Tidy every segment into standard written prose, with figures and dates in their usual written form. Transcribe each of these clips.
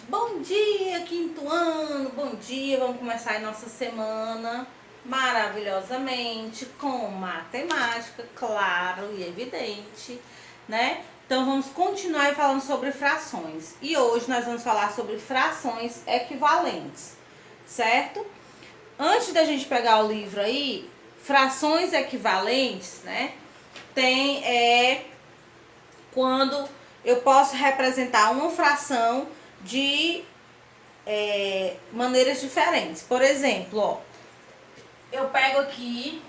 Bom dia, quinto ano, bom dia. Vamos começar a nossa semana maravilhosamente com matemática, claro e evidente, né? Então vamos continuar aí falando sobre frações. E hoje nós vamos falar sobre frações equivalentes, certo? Antes da gente pegar o livro aí, frações equivalentes, né? Quando eu posso representar uma fração de maneiras diferentes. Por exemplo, ó, eu pego aqui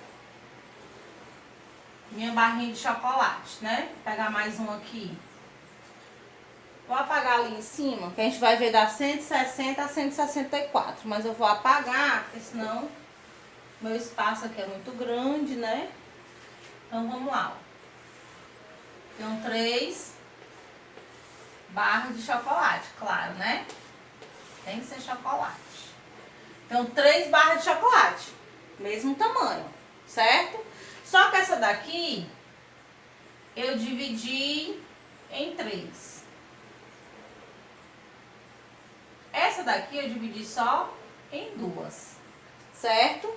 minha barrinha de chocolate, né? Vou pegar mais um aqui. Vou apagar ali em cima, que a gente vai ver da 160 a 164. Mas eu vou apagar, porque senão meu espaço aqui é muito grande, né? Então vamos lá. Ó. Tem 3 barras de chocolate, claro, né? Tem que ser chocolate. Então, 3 barras de chocolate, mesmo tamanho, certo? Só que essa daqui, eu dividi em 3. Essa daqui eu dividi só em 2, certo?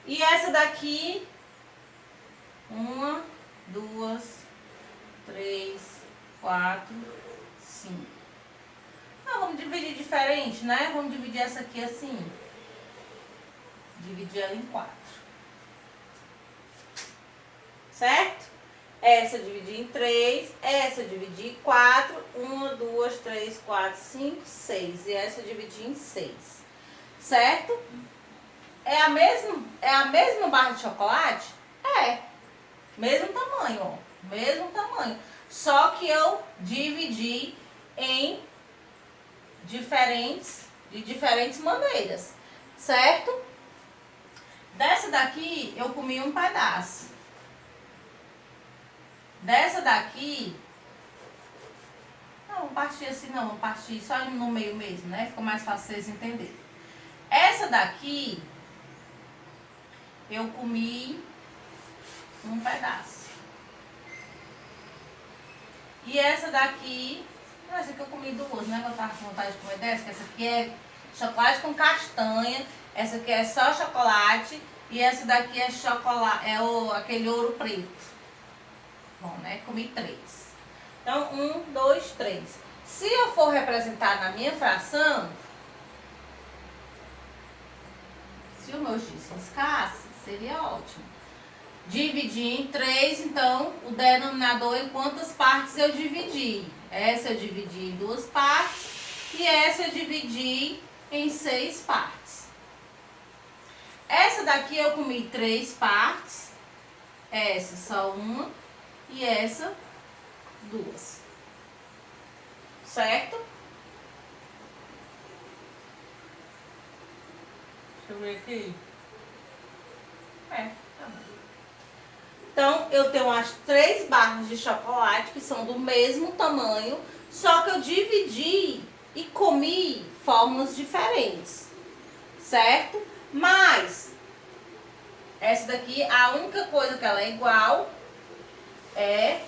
E essa daqui, 1, 2, 3, 4, 5. Não, vamos dividir diferente, né? Vamos dividir essa aqui assim. Dividir ela em 4. Certo? Essa eu dividi em 3, essa eu dividi em 4, 1, 2, 3, 4, 5, 6. E essa eu dividi em 6. Certo? É a mesma barra de chocolate? É. Mesmo tamanho, ó. Mesmo tamanho. Só que eu dividi em de diferentes maneiras. Certo? Dessa daqui eu comi um pedaço. Dessa daqui, não partir assim não, vou partir só no meio mesmo, né? Fica mais fácil vocês entenderem. Essa daqui, eu comi um pedaço. E essa daqui, essa aqui eu comi 2, né? Eu tava com vontade de comer dessa, que essa aqui é chocolate com castanha, essa aqui é só chocolate, e essa daqui é chocolate, aquele ouro preto. Bom, né? Comi 3. Então, 1, 2, 3. Se eu for representar na minha fração, se o meu x riscasse, seria ótimo. Dividir em 3, então, o denominador em quantas partes eu dividi? Essa eu dividi em 2 partes e essa eu dividi em 6 partes. Essa daqui eu comi 3 partes, essa só uma e essa 2. Certo? Deixa eu ver aqui. Tá bom. Então, eu tenho as 3 barras de chocolate que são do mesmo tamanho, só que eu dividi e comi fórmulas diferentes, certo? Mas, essa daqui, a única coisa que ela é igual é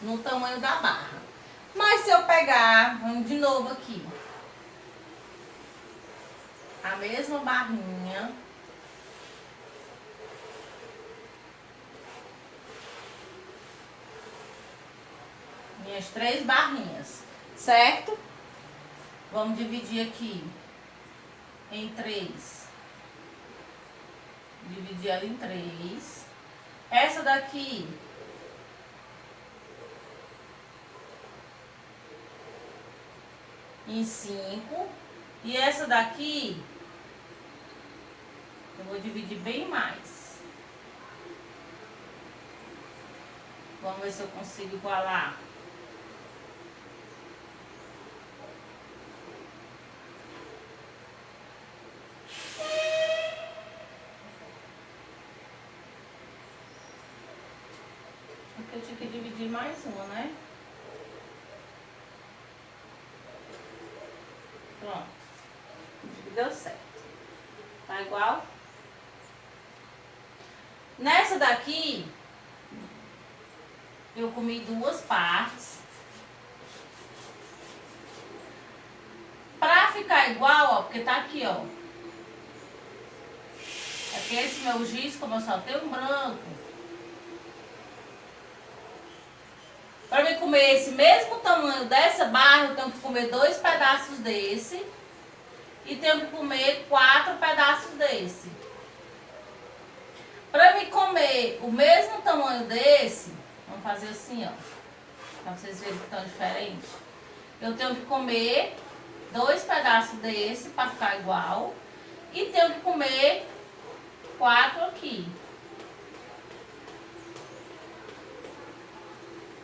no tamanho da barra. Mas se eu pegar, vamos de novo aqui, a mesma barrinha, minhas 3 barrinhas, certo? Vamos dividir aqui em 3. Dividir ela em 3. Essa daqui em 5. E essa daqui eu vou dividir bem mais. Vamos ver se eu consigo igualar. Porque eu tinha que dividir mais uma, né? Pronto. Deu certo. Tá igual? Nessa daqui, eu comi 2 partes. ficar igual, ó, porque tá aqui, ó. É que esse meu giz, como eu só tenho um branco, para mim comer esse mesmo tamanho dessa barra, eu tenho que comer 2 pedaços desse. E tenho que comer 4 pedaços desse. Para mim comer o mesmo tamanho desse, vamos fazer assim, ó. Para vocês verem que estão diferentes. Eu tenho que comer 2 pedaços desse para ficar igual. E tenho que comer 4 aqui.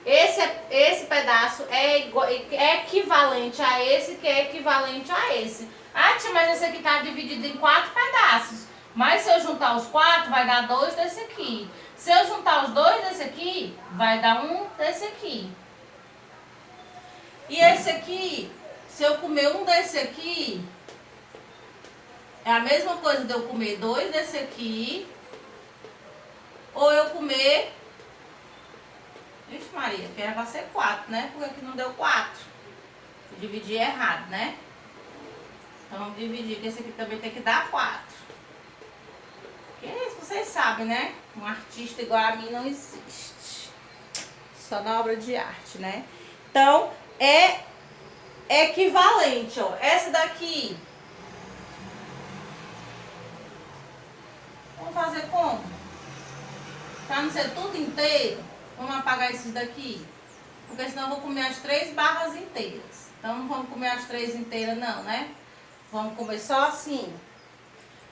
Esse pedaço é equivalente a esse, que é equivalente a esse. Ah, tia, mas esse aqui está dividido em 4 pedaços. Mas se eu juntar os 4, vai dar 2 desse aqui. Se eu juntar os 2 desse aqui, vai dar 1 desse aqui. E esse aqui, se eu comer um desse aqui, é a mesma coisa de eu comer 2 desse aqui, ou eu comer... Vixe Maria, que era pra ser 4, né? Porque aqui não deu 4. Eu dividi errado, né? Então vamos dividir, que esse aqui também tem que dar 4. Porque vocês sabem, né? Um artista igual a mim não existe. Só na obra de arte, né? Então, é equivalente, ó. Essa daqui... Vamos fazer como? Pra não ser tudo inteiro, vamos apagar esses daqui. Porque senão eu vou comer as 3 barras inteiras. Então não vamos comer as 3 inteiras não, né? Vamos comer só assim.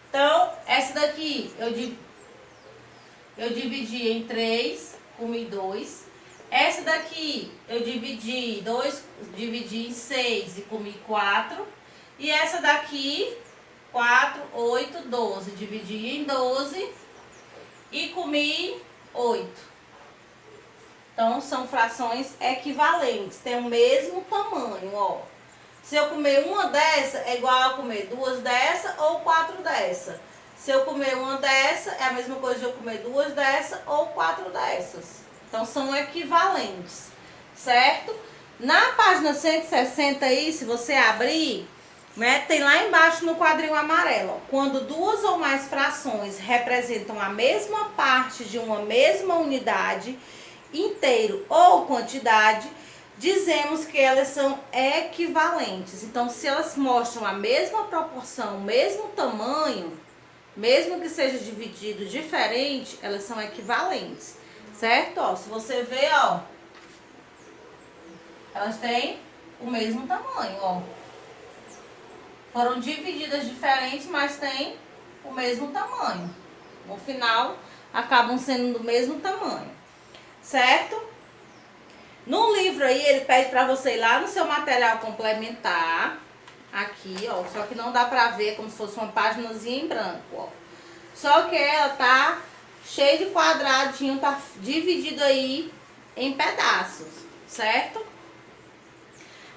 Então, essa daqui eu dividi em 3, comi 2. Essa daqui eu dividi em 6 e comi 4. E essa daqui, 4, 8, 12. Dividi em 12 e comi 8. Então, são frações equivalentes, tem o mesmo tamanho, ó. Se eu comer uma dessa, é igual a comer 2 dessa ou 4 dessa. Se eu comer uma dessa, é a mesma coisa de eu comer 2 dessa ou 4 dessas. Então, são equivalentes, certo? Na página 160 aí, se você abrir, né, tem lá embaixo no quadrinho amarelo, ó, quando 2 ou mais frações representam a mesma parte de uma mesma unidade, inteiro ou quantidade, dizemos que elas são equivalentes. Então, se elas mostram a mesma proporção, o mesmo tamanho, mesmo que seja dividido diferente, elas são equivalentes, certo? Ó, se você ver, ó, elas têm o mesmo tamanho, ó. Foram divididas diferentes, mas têm o mesmo tamanho. No final, acabam sendo do mesmo tamanho. Certo? No livro aí, ele pede pra você ir lá no seu material complementar. Aqui, ó. Só que não dá pra ver, como se fosse uma paginazinha em branco, ó. Só que ela tá cheia de quadradinho, tá dividido aí em pedaços, certo?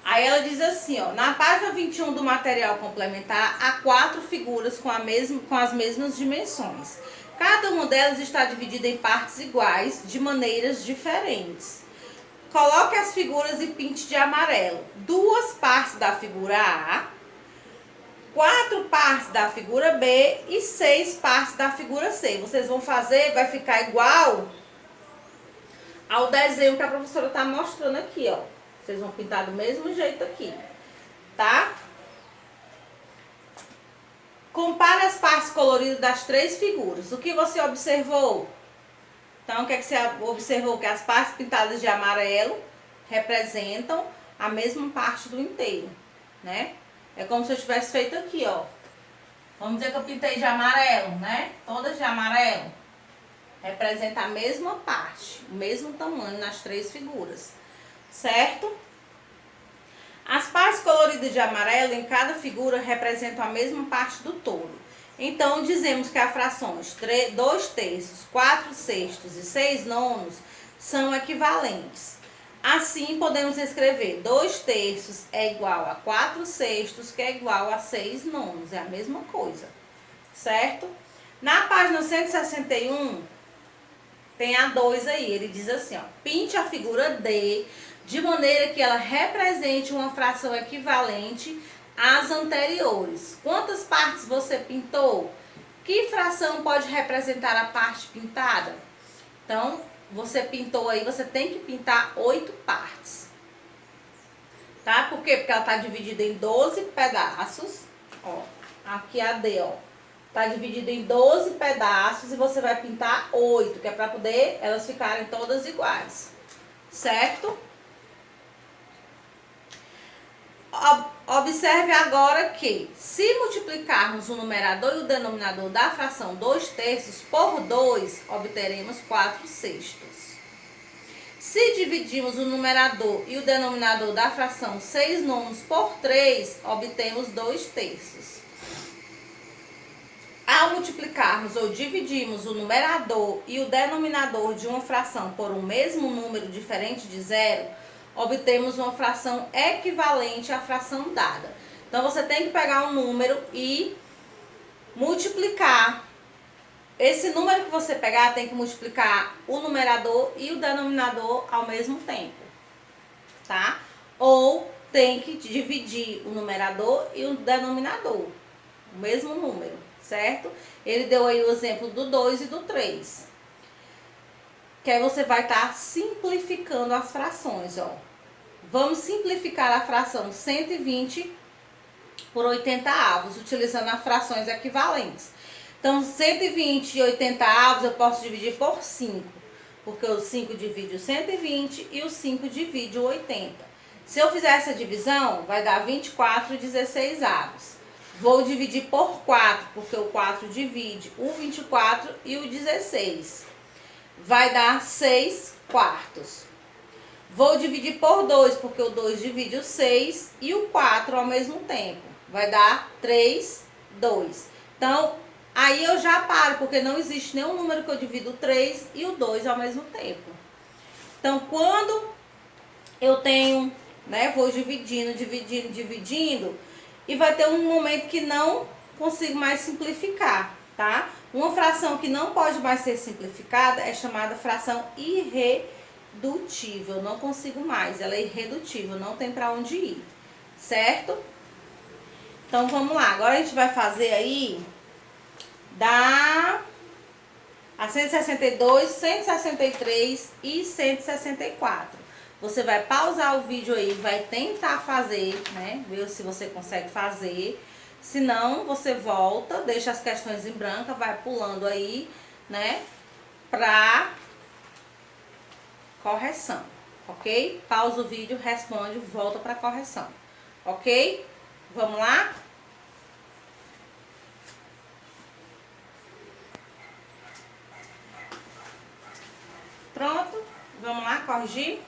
Aí ela diz assim, ó. Na página 21 do material complementar, há 4 figuras com as mesmas dimensões. Cada uma delas está dividida em partes iguais, de maneiras diferentes. Coloque as figuras e pinte de amarelo. 2 partes da figura A, 4 partes da figura B e 6 partes da figura C. Vocês vão fazer, vai ficar igual ao desenho que a professora está mostrando aqui, ó. Vocês vão pintar do mesmo jeito aqui, tá? Compare as partes coloridas das 3 figuras. O que você observou? Então, o que é que você observou? Que as partes pintadas de amarelo representam a mesma parte do inteiro, né? É como se eu tivesse feito aqui, ó. Vamos dizer que eu pintei de amarelo, né? Todas de amarelo. Representa a mesma parte, o mesmo tamanho nas 3 figuras, certo? As partes coloridas de amarelo em cada figura representam a mesma parte do todo. Então, dizemos que as frações 2 terços, 4 sextos e 6 nonos são equivalentes. Assim, podemos escrever 2 terços é igual a 4 sextos, que é igual a 6 nonos. É a mesma coisa, certo? Na página 161, tem a 2 aí. Ele diz assim, ó. Pinte a figura D de maneira que ela represente uma fração equivalente as anteriores. Quantas partes você pintou? Que fração pode representar a parte pintada? Então, você pintou aí, você tem que pintar 8 partes. Tá? Por quê? Porque ela tá dividida em 12 pedaços. Ó, aqui a D, ó. Tá dividida em 12 pedaços e você vai pintar 8, que é pra poder elas ficarem todas iguais. Certo? Observe agora que, se multiplicarmos o numerador e o denominador da fração 2/3 por 2, obteremos 4/6. Se dividirmos o numerador e o denominador da fração 6/9 por 3, obtemos 2/3. Ao multiplicarmos ou dividirmos o numerador e o denominador de uma fração por um mesmo número diferente de zero, obtemos uma fração equivalente à fração dada. Então, você tem que pegar um número e multiplicar. Esse número que você pegar tem que multiplicar o numerador e o denominador ao mesmo tempo, tá? Ou tem que dividir o numerador e o denominador, o mesmo número, certo? Ele deu aí o exemplo do 2 e do 3. Que aí você vai estar simplificando as frações, ó. Vamos simplificar a fração 120 por 80 avos, utilizando as frações equivalentes. Então, 120 e 80 avos eu posso dividir por 5, porque o 5 divide o 120 e o 5 divide o 80. Se eu fizer essa divisão, vai dar 24 e 16 avos. Vou dividir por 4, porque o 4 divide o 24 e o 16. Vai dar 6 quartos. Vou dividir por 2, porque o 2 divide o 6 e o 4 ao mesmo tempo. Vai dar 3, 2. Então, aí eu já paro, porque não existe nenhum número que eu divido o 3 e o 2 ao mesmo tempo. Então, quando eu tenho, né, vou dividindo, e vai ter um momento que não consigo mais simplificar, tá? Uma fração que não pode mais ser simplificada é chamada fração irredutível. Não consigo mais, ela é irredutível, não tem para onde ir, certo? Então, vamos lá. Agora a gente vai fazer aí a 162, 163 e 164. Você vai pausar o vídeo aí, vai tentar fazer, né? Ver se você consegue fazer. Se não, você volta, deixa as questões em branco, vai pulando aí, né? Pra correção, ok? Pausa o vídeo, responde, volta pra correção, ok? Vamos lá? Pronto, vamos lá, corrigir.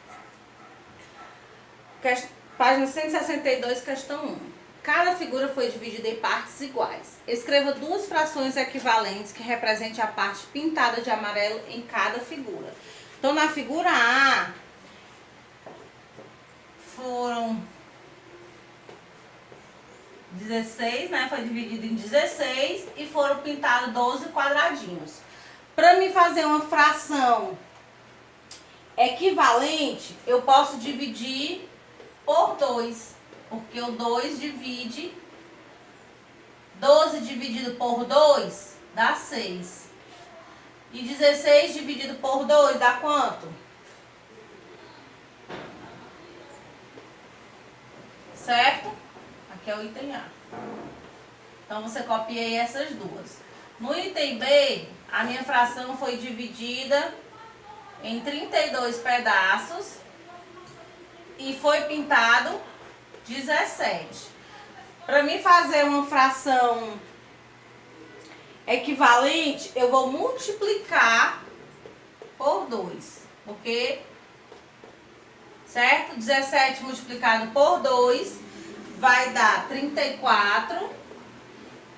Página 162, questão 1. Cada figura foi dividida em partes iguais. Escreva duas frações equivalentes que representem a parte pintada de amarelo em cada figura. Então, na figura A, foram 16, né? Foi dividido em 16 e foram pintados 12 quadradinhos. Para me fazer uma fração equivalente, eu posso dividir por 2. Porque o 2 divide, 12 dividido por 2 dá 6. E 16 dividido por 2 dá quanto? Certo? Aqui é o item A. Então, você copia aí essas duas. No item B, a minha fração foi dividida em 32 pedaços e foi pintado 17. Para mim fazer uma fração equivalente, eu vou multiplicar por 2. Porque, certo? 17 multiplicado por 2 vai dar 34.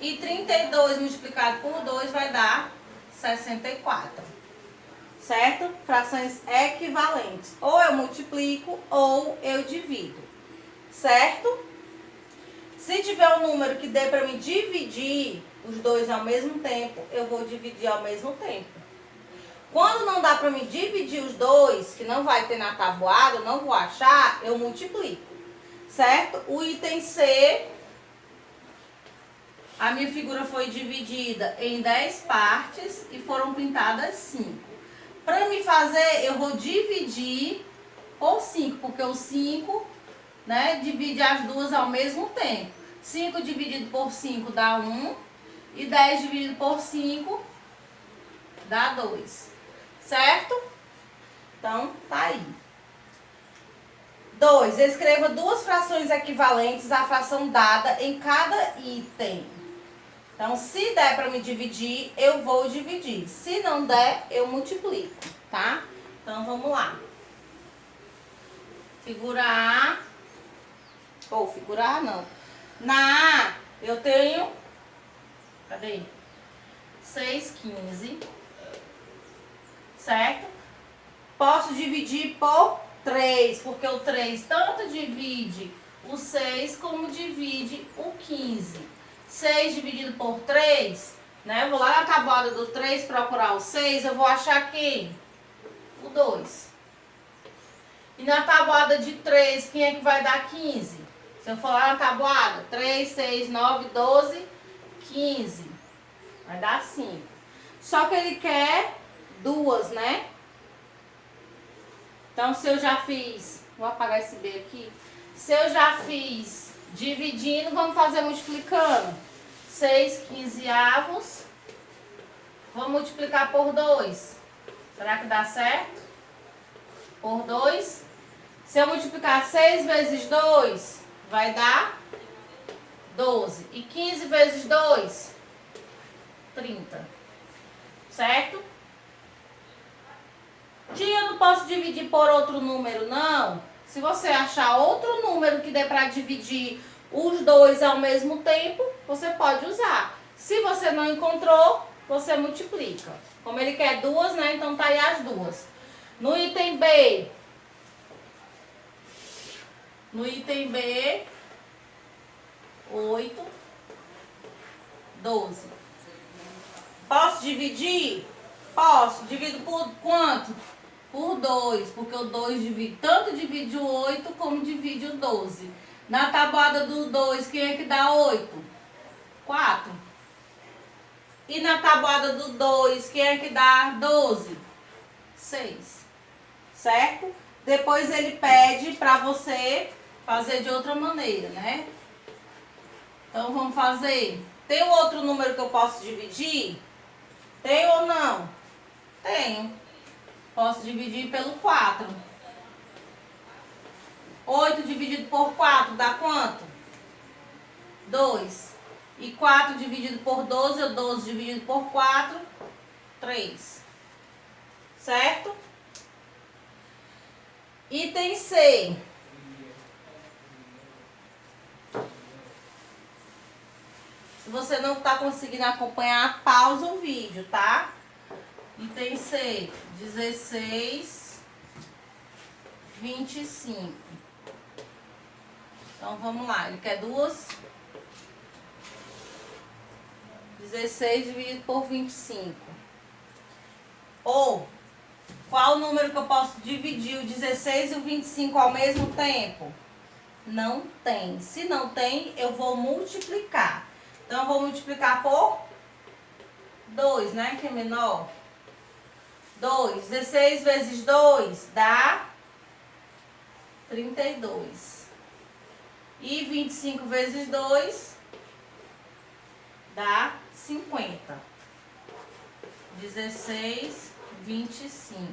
E 32 multiplicado por 2 vai dar 64. Certo? Frações equivalentes. Ou eu multiplico ou eu divido. Certo? Se tiver um número que dê para me dividir os dois ao mesmo tempo, eu vou dividir ao mesmo tempo. Quando não dá para me dividir os dois, que não vai ter na tabuada, eu não vou achar, eu multiplico. Certo? O item C, A minha figura foi dividida em 10 partes e foram pintadas 5. Para me fazer, eu vou dividir por 5, porque o 5, né, divide as duas ao mesmo tempo. 5 dividido por 5 dá 1 e 10 dividido por 5 dá 2. Certo? Então, tá aí. 2. Escreva duas frações equivalentes à fração dada em cada item. Então, se der para me dividir, eu vou dividir. Se não der, eu multiplico, tá? Então, vamos lá. Figura A. Ou figura A, não. Na A, eu tenho... Cadê? 6/15. Certo? Posso dividir por 3, porque o 3 tanto divide o 6 como divide o 15. 6 dividido por 3, né? Eu vou lá na tabuada do 3 procurar o 6, eu vou achar quem? O 2. E na tabuada de 3, quem é que vai dar 15? Se eu for lá na tabuada, 3, 6, 9, 12, 15. Vai dar 5. Só que ele quer duas, né? Então, se eu já fiz... Vou apagar esse B aqui. Se eu já fiz dividindo, vamos fazer multiplicando. 6/15. Vamos multiplicar por 2. Será que dá certo? Por 2. Se eu multiplicar 6 vezes 2, vai dar 12. E 15 vezes 2, 30. Certo? Tia, eu não posso dividir por outro número, não. Se você achar outro número que dê para dividir os dois ao mesmo tempo, você pode usar. Se você não encontrou, você multiplica. Como ele quer duas, né? Então tá aí as duas. No item B, 8, 12. Posso dividir? Posso. Divido por quanto? Por 2, porque o 2 divide, tanto divide o 8 como divide o 12. Na tabuada do 2, quem é que dá 8? 4. E na tabuada do 2, quem é que dá 12? 6. Certo? Depois ele pede para você fazer de outra maneira, né? Então vamos fazer. Tem outro número que eu posso dividir? Tem ou não? Tenho. Posso dividir pelo 4. 8 dividido por 4 dá quanto? 2. E 4 dividido por 12, ou 12 dividido por 4, 3. Certo? Item C. Se você não está conseguindo acompanhar, pausa o vídeo, tá? Item C, 16, 25. Então, vamos lá. Ele quer duas. 16 dividido por 25. Ou, qual número que eu posso dividir o 16 e o 25 ao mesmo tempo? Não tem. Se não tem, eu vou multiplicar. Então, eu vou multiplicar por 2, né? Que é menor. 2. 16 vezes 2 dá 32. E 25 vezes 2 dá 50. 16, 25.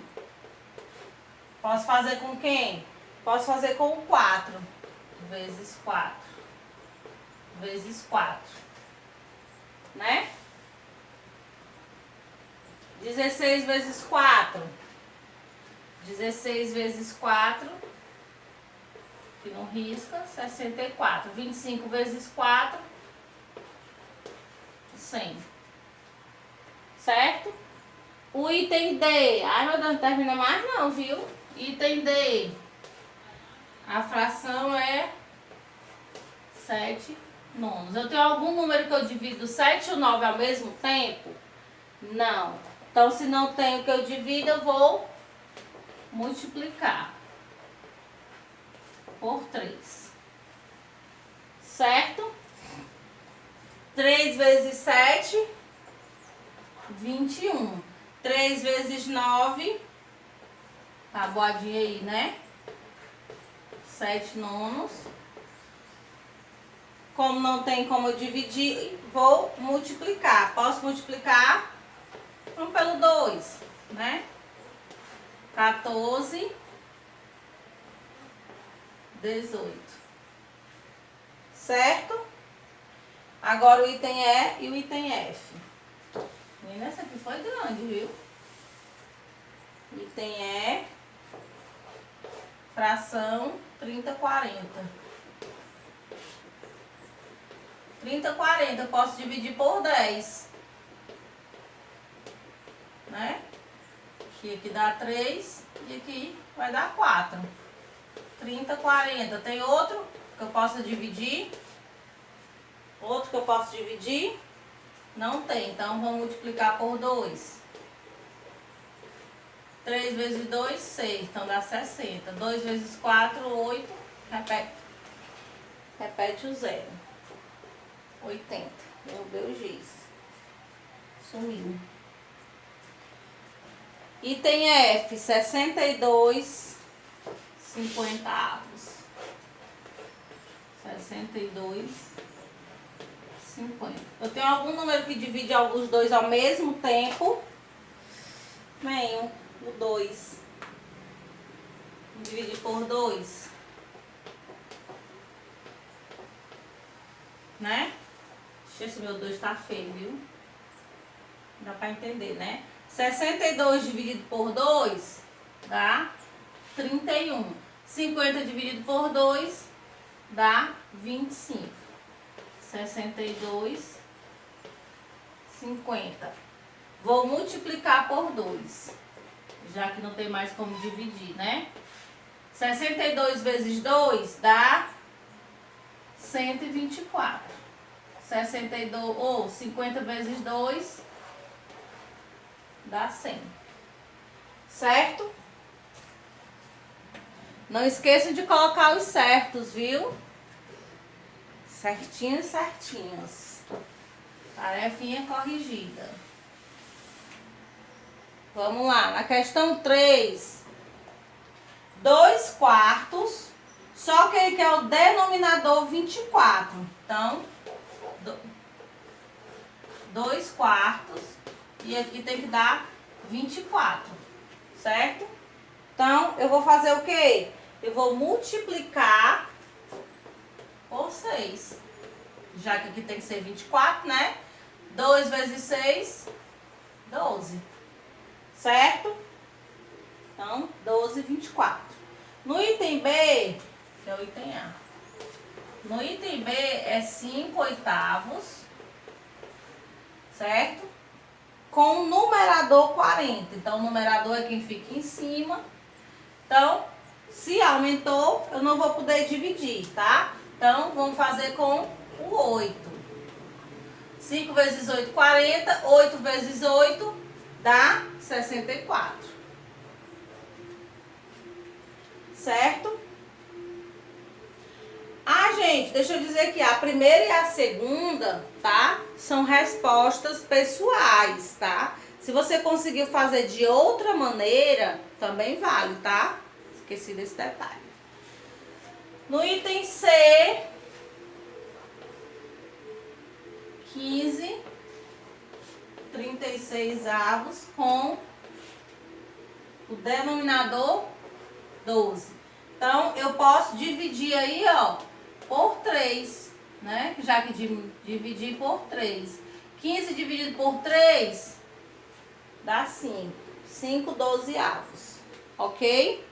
Posso fazer com quem? Posso fazer com o 4. Vezes 4. Vezes 4. Né? 16 vezes 4. 16 vezes 4. Aqui não risca. 64. 25 vezes 4. 100. Certo? O item D. Ai, meu Deus, não termina mais não, viu? Item D. A fração é 7 nonos. Eu tenho algum número que eu divido 7 e o 9 ao mesmo tempo? Não. Então, se não tem o que eu divido, eu vou multiplicar por 3. Certo? 3 vezes 7, 21. 3 vezes 9, tá boadinha aí, né? 7 nonos. Como não tem como eu dividir, vou multiplicar. Posso multiplicar? Vamos pelo 2, né? 14, 18. Certo? Agora o item E e o item F. Menina, essa aqui foi grande, viu? Item E, fração 30, 40. 30, 40, eu posso dividir por 10. Né? Aqui dá 3 e aqui vai dar 4. 30, 40. Tem outro que eu possa dividir? Outro que eu posso dividir? Não tem, então vamos multiplicar por 2. 3 vezes 2, 6, então dá 60. 2 vezes 4, 8. Repete o 0. 80. Derrubei o giz. Sumiu. Item F, 62 50avos. 62 50. Eu tenho algum número que divide os dois ao mesmo tempo? Tenho o 2. Dividir por 2. Né? Deixa eu ver se meu 2 tá feio, viu? Dá pra entender, né? 62 dividido por 2 dá 31. 50 dividido por 2 dá 25. 62, 50. Vou multiplicar por 2, já que não tem mais como dividir, né? 62 vezes 2 dá 124. 62, ou 50 vezes 2 dá 100. Certo? Não esqueçam de colocar os certos, viu? Certinhos, certinhos. Tarefinha corrigida. Vamos lá, na questão 3. 2 quartos, só que ele quer o denominador 24. Então, 2 quartos e aqui tem que dar 24, certo? Então, eu vou fazer o quê? Eu vou multiplicar por 6. Já que aqui tem que ser 24, né? 2 vezes 6, 12. Certo? Então, 12, 24. No item B, que é o item A. No item B é 5 oitavos. Certo? Com o numerador 40. Então, o numerador é quem fica em cima. Então, se aumentou, eu não vou poder dividir, tá? Então, vamos fazer com o 8. 5 vezes 8, 40. 8 vezes 8 dá 64. Certo? Ah, gente, deixa eu dizer que a primeira e a segunda, tá? São respostas pessoais, tá? Se você conseguiu fazer de outra maneira, também vale, tá? Esqueci desse detalhe. No item C, 15, 36 avos com o denominador 12. Então, eu posso dividir aí, ó, por 3, né? Já que dividir por 3. 15 dividido por 3 dá 5. 5 dozeavos, ok?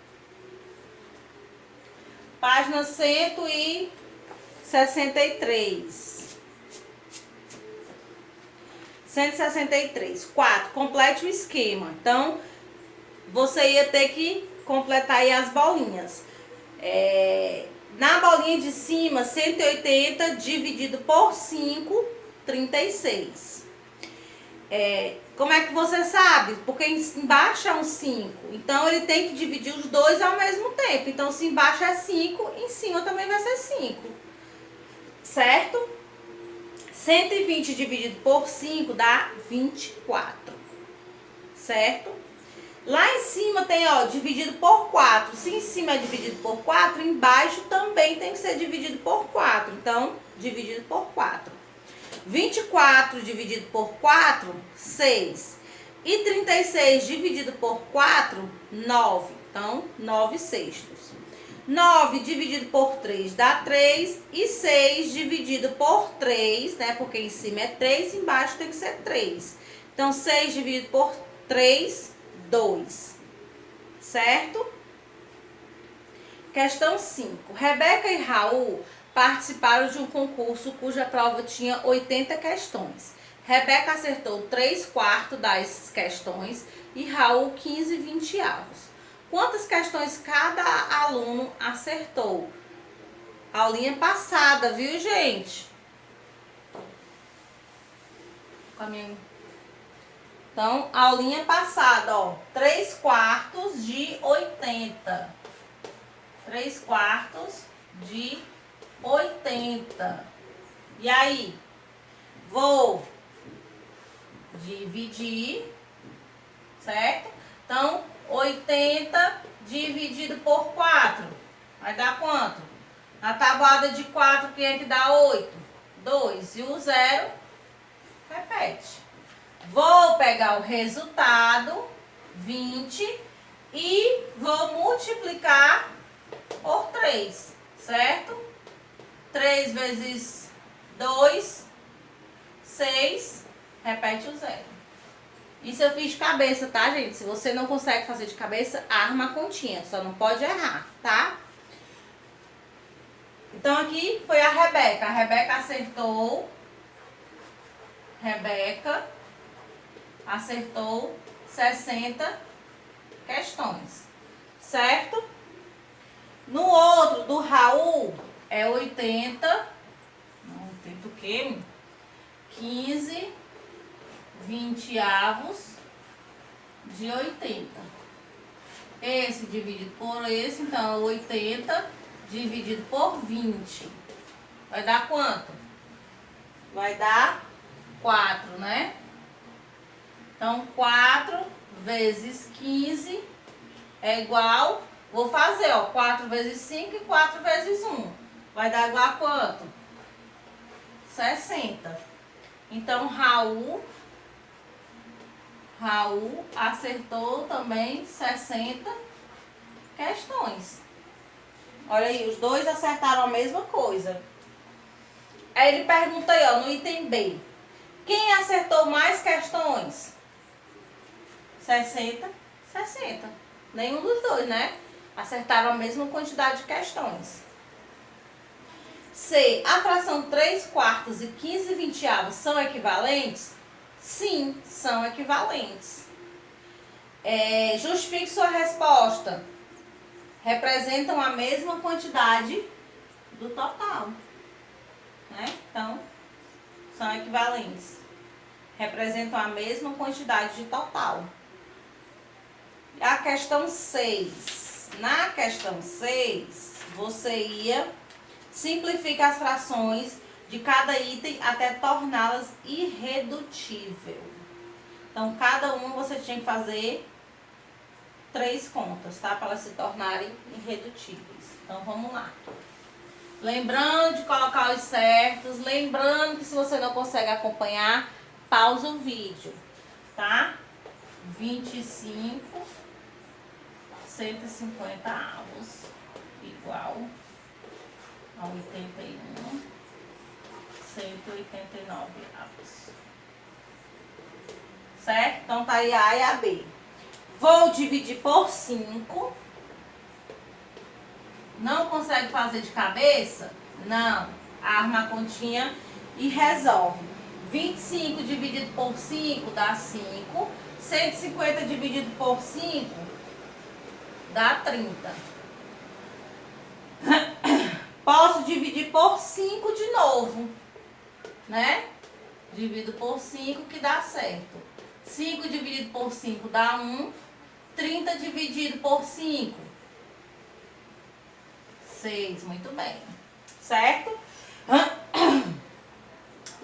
Página 163. 163. 4. Complete o esquema. Então, você ia ter que completar aí as bolinhas. Na bolinha de cima, 180 dividido por 5, 36. Como é que você sabe? Porque embaixo é um 5. Então, ele tem que dividir os dois ao mesmo tempo. Então, se embaixo é 5, em cima também vai ser 5. Certo? 120 dividido por 5 dá 24, certo? Lá em cima tem, ó, dividido por 4. Se em cima é dividido por 4, embaixo também tem que ser dividido por 4. Então, dividido por 4. 24 dividido por 4, 6. E 36 dividido por 4, 9. Então, 9 sextos. 9 dividido por 3 dá 3. E 6 dividido por 3, né? Porque em cima é 3, embaixo tem que ser 3. Então, 6 dividido por 3, 2. Certo? Questão 5. Rebeca e Raul participaram de um concurso cuja prova tinha 80 questões. Rebeca acertou 3/4 das questões e Raul 15/20. Quantas questões cada aluno acertou? Aulinha passada, viu, gente? Então, aulinha passada, ó. 3/4 de 80. 3/4 de 80. E aí? Vou dividir, certo? Então, 80 dividido por 4. Vai dar quanto? Na tabuada de 4, quem é que dá 8? 2. E o 0, repete. Vou pegar o resultado, 20, e vou multiplicar por 3, certo? 3 vezes 2, 6, repete o 0. Isso eu fiz de cabeça, tá, gente? Se você não consegue fazer de cabeça, arma a continha, só não pode errar, tá? Então aqui foi a Rebeca. A Rebeca acertou. Rebeca acertou 60 questões, certo? No outro, do Raul, é 80. Não, 80 o quê? 15/20 de 80. Esse dividido por esse, então 80 dividido por 20. Vai dar quanto? Vai dar 4, né? Então, 4 vezes 15 é igual... Vou fazer, ó, 4 vezes 5 e 4 vezes 1. Vai dar igual a quanto? 60. Então, Raul acertou também 60 questões. Olha aí, os dois acertaram a mesma coisa. Aí ele pergunta aí, ó, no item B. Quem acertou mais questões? 60, 60. Nenhum dos dois, né? Acertaram a mesma quantidade de questões. C. A fração 3/4 e 15/20 são equivalentes? Sim, são equivalentes. Justifique sua resposta. Representam a mesma quantidade do total, né? Então, são equivalentes. Representam a mesma quantidade de total. A questão 6. Na questão 6, você ia simplificar as frações de cada item até torná-las irredutível. Então, cada uma você tinha que fazer 3 contas, tá? Para elas se tornarem irredutíveis. Então, vamos lá. Lembrando de colocar os certos. Lembrando que se você não consegue acompanhar, pausa o vídeo, tá? 25, 150 avos igual a 81, 189 avos. Certo? Então, tá aí a A e a B. Vou dividir por 5. Não consegue fazer de cabeça? Não. Arma a continha e resolve. 25 dividido por 5 dá 5. 150 dividido por 5 dá 30. Posso dividir por 5 de novo, né? Divido por 5 que dá certo. 5 dividido por 5 dá 1. 30 dividido por 5. 6, muito bem. Certo?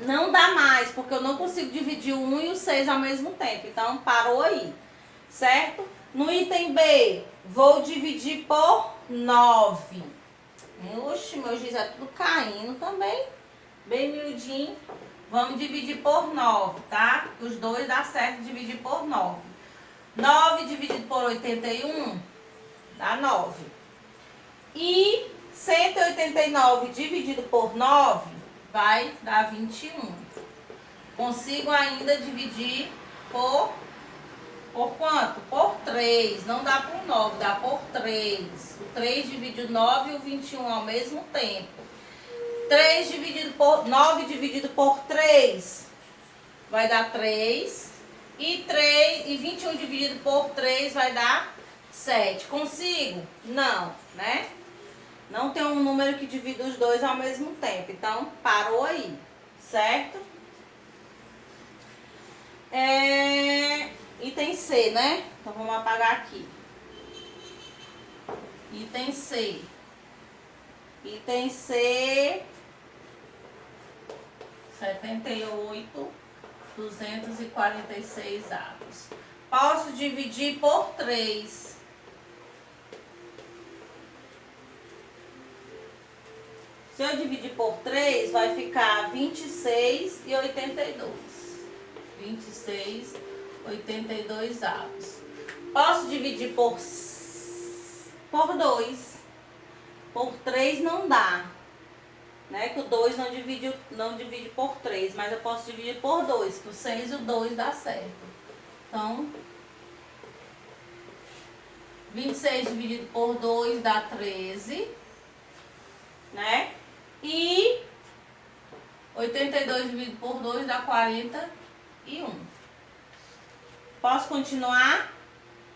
não dá mais, porque eu não consigo dividir o 1 e o 6 ao mesmo tempo. Então, parou aí, certo? No item B, vou dividir por 9. Oxe, meu giz é tudo caindo também. Bem miudinho. Vamos dividir por 9, tá? Os dois dá certo dividir por 9. 9 dividido por 81 dá 9. E 189 dividido por 9 vai dar 21. Consigo ainda dividir por quanto? Por 3. Não dá por 9, dá por 3. O 3 divide o 9 e o 21 ao mesmo tempo. 9 dividido por 3 vai dar 3. E 21 dividido por 3 vai dar 7. Consigo? Não, né? Não tem um número que divida os dois ao mesmo tempo. Então, parou aí, certo? Item C, né? Então, vamos apagar aqui. Item C. Item C, 78.246 avos. Posso dividir por 3. Se eu dividir por 3, vai ficar 26 e 82. 26, 82 avos. Posso dividir por 2. Por 3 não dá. Né? Que o 2 não divide por 3. Mas eu posso dividir por 2. Que o 6 e o 2 dá certo. Então, 26 dividido por 2 dá 13. Né? E 82 dividido por 2 dá 41. Posso continuar?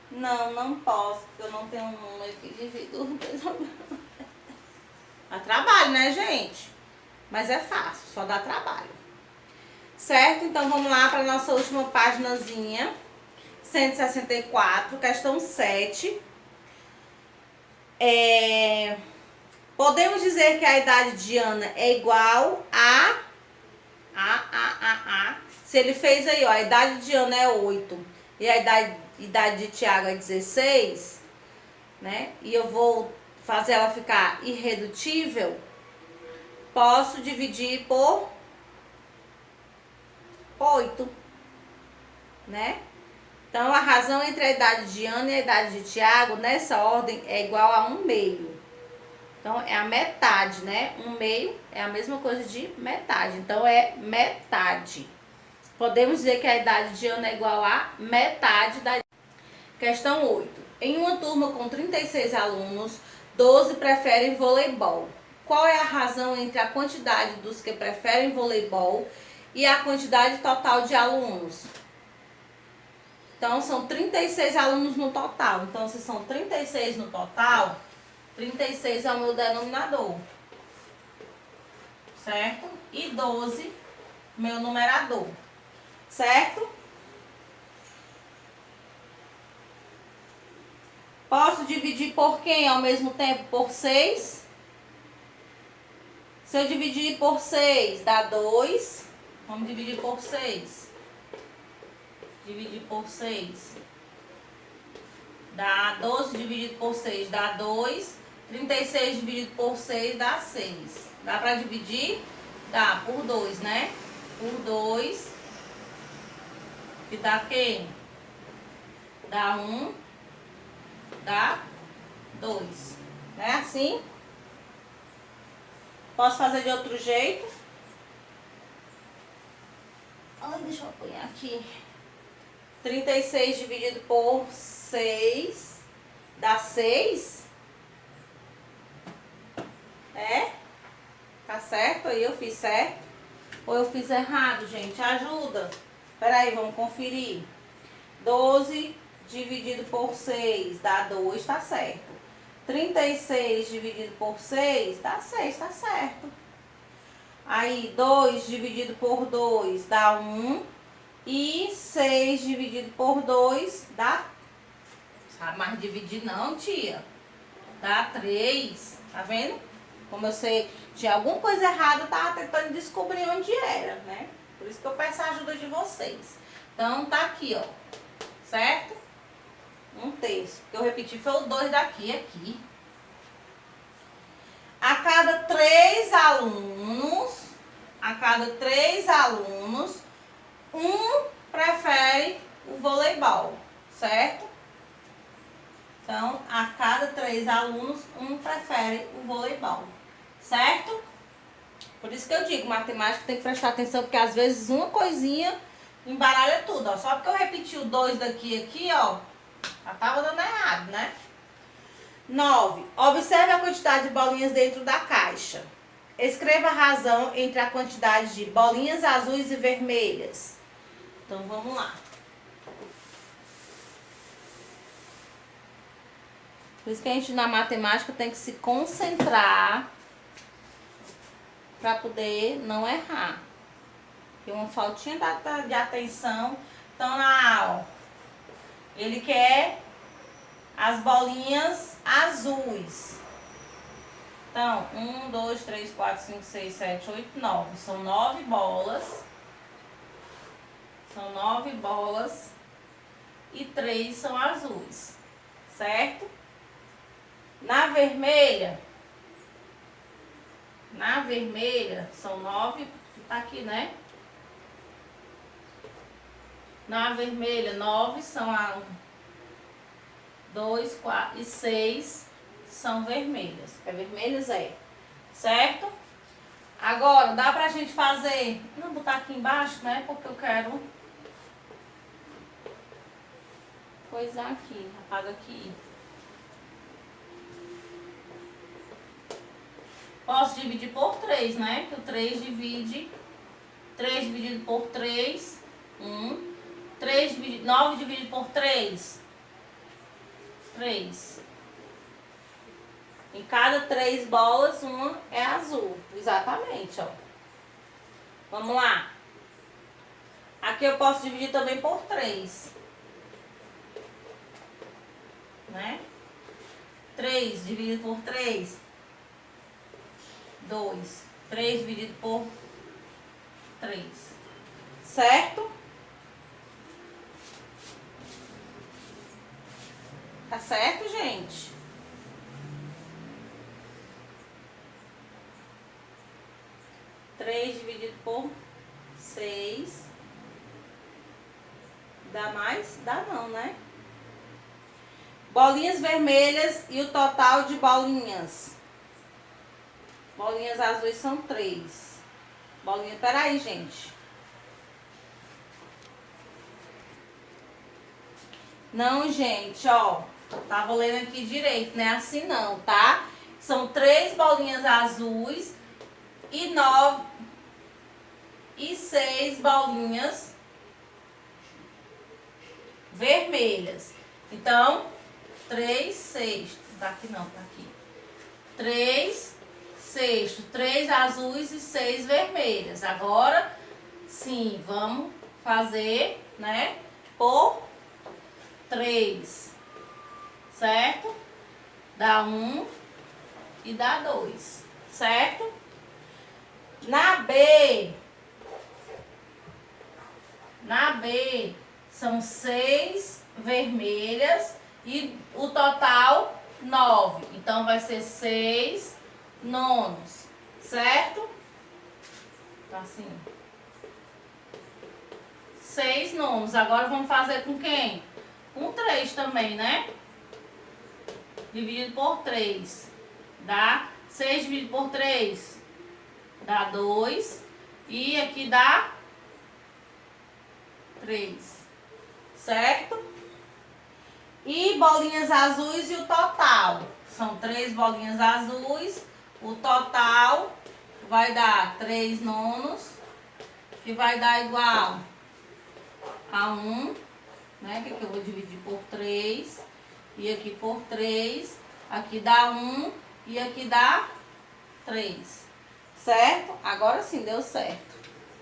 Não, não posso, porque eu não tenho um número que divide os dois. Dá trabalho, né, gente? Mas é fácil, só dá trabalho. Certo? Então, vamos lá para a nossa última paginazinha. 164, questão 7. Podemos dizer que a idade de Ana é igual a... Se ele fez aí, ó, a idade de Ana é 8 e a idade de Tiago é 16, né? E eu vou fazer ela ficar irredutível, posso dividir por 8, né? Então, a razão entre a idade de Ana e a idade de Tiago, nessa ordem, é igual a 1/2. Então, é a metade, né? 1/2 é a mesma coisa de metade. Então, é metade. Podemos dizer que a idade de Ana é igual a metade da... Questão 8. Em uma turma com 36 alunos, 12 preferem voleibol. Qual é a razão entre a quantidade dos que preferem voleibol e a quantidade total de alunos? Então, são 36 alunos no total. Então, se são 36 no total, 36 é o meu denominador. Certo? E 12, meu numerador. Certo? Posso dividir por quem ao mesmo tempo? Por 6. Se eu dividir por 6, dá 2. Vamos dividir por 6. Dividir por 6. Dá 12 dividido por 6, dá 2. 36 dividido por 6 dá 6. Dá pra dividir? Dá, por 2, né? Por 2. Que dá quem? Dá 1. Dá 2. Não é assim? Posso fazer de outro jeito? Ai, deixa eu apanhar aqui. 36 dividido por 6 dá 6. É? Tá certo? Aí eu fiz certo? Ou eu fiz errado, gente? Ajuda. Peraí, vamos conferir. 12 dividido por 6 dá 2, tá certo. 36 dividido por 6 dá 6, tá certo. Aí, 2 dividido por 2 dá 1. E 6 dividido por 2 dá... Sabe mais dividir não, tia? Dá 3. Tá vendo? Como eu sei, tinha alguma coisa errada, eu tava tentando descobrir onde era, né? Por isso que eu peço a ajuda de vocês. Então, tá aqui, ó. Certo? 1/3. O que eu repeti foi o 2 daqui e aqui. A cada 3 alunos, um prefere o voleibol, certo? Então, a cada 3 alunos, um prefere o voleibol, certo? Por isso que eu digo, matemática tem que prestar atenção, porque às vezes uma coisinha embaralha tudo, ó. Só porque eu repeti o 2 daqui e aqui, ó, já tava dando errado, né? 9. Observe a quantidade de bolinhas dentro da caixa. Escreva a razão entre a quantidade de bolinhas azuis e vermelhas. Então, vamos lá. Por isso que a gente na matemática tem que se concentrar para poder não errar. Porque uma faltinha de atenção. Então, na aula, ele quer as bolinhas azuis. Então, 1, 2, 3, 4, 5, 6, 7, 8, 9. São 9 bolas. São 9 bolas. E 3 são azuis. Certo? Na vermelha são 9. Tá aqui, né? Na vermelha, 9 são a 2, 4 e 6 são vermelhas. É vermelhas, é. Certo? Agora, dá pra gente fazer... Não, botar aqui embaixo, né? Porque eu quero... coisar aqui. Apaga aqui. Posso dividir por 3, né? Que o 3 divide... 3 dividido por 3... 1... 9 dividido por 3... 3. Em cada 3 bolas, uma é azul. Exatamente, ó. Vamos lá. Aqui eu posso dividir também por 3. Né? 3 dividido por 3. 2. 3 dividido por 3. Certo? Tá certo, gente? Três dividido por 6. Dá mais? Dá não, né? Bolinhas vermelhas e o total de bolinhas. Bolinhas azuis são 3. Bolinha, peraí, gente. Não, gente, ó. Tava lendo aqui direito, não é assim não, tá? São 3 bolinhas azuis e 9 e 6 bolinhas vermelhas. Então, 3 sextos. Tá aqui não, tá aqui. 3 sextos. 3 azuis e 6 vermelhas. Agora, sim, vamos fazer, né? Por 3. Certo? Dá 1 e dá 2. Certo? Na B são 6 vermelhas e o total 9. Então vai ser 6 nonos. Certo? Tá assim. 6 nonos. Agora vamos fazer com quem? Com 3 também, né? Dividido por 3. Dá 6 dividido por 3. Dá 2. E aqui dá 3. Certo? E bolinhas azuis e o total. São 3 bolinhas azuis. O total vai dar 3 nonos. Que vai dar igual a 1. Né? Que aqui eu vou dividir por 3. E aqui por 3. Aqui dá 1. E aqui dá 3. Certo? Agora sim deu certo.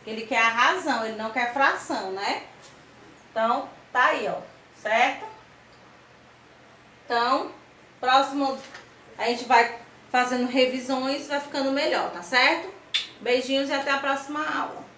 Ele quer a razão, ele não quer fração, né? Então, tá aí, ó. Certo? Então, próximo a gente vai fazendo revisões, vai ficando melhor, tá certo? Beijinhos e até a próxima aula.